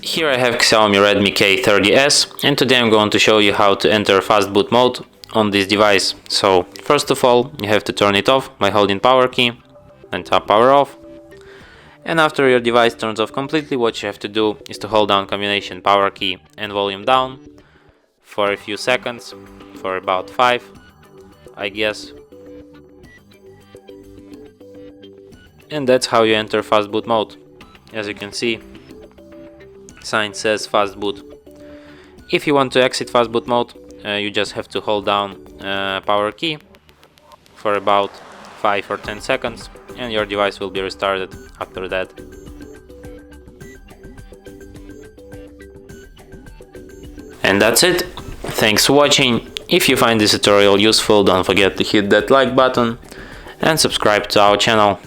Here I have XIOAMI Redmi K30S, and today I'm going to show you how to enter FastBoot mode on this device. So first of all, you have to turn it off by holding power key and tap power off. And after your device turns off completely, what you have to do is to hold down combination power key and volume down for a few seconds, for about 5, I guess. And that's how you enter FastBoot mode. As you can see, sign says FastBoot. If you want to exit FastBoot mode, you just have to hold down power key for about 5 or 10 seconds and your device will be restarted after that. And that's it. Thanks for watching. If you find this tutorial useful, don't forget to hit that like button and subscribe to our channel.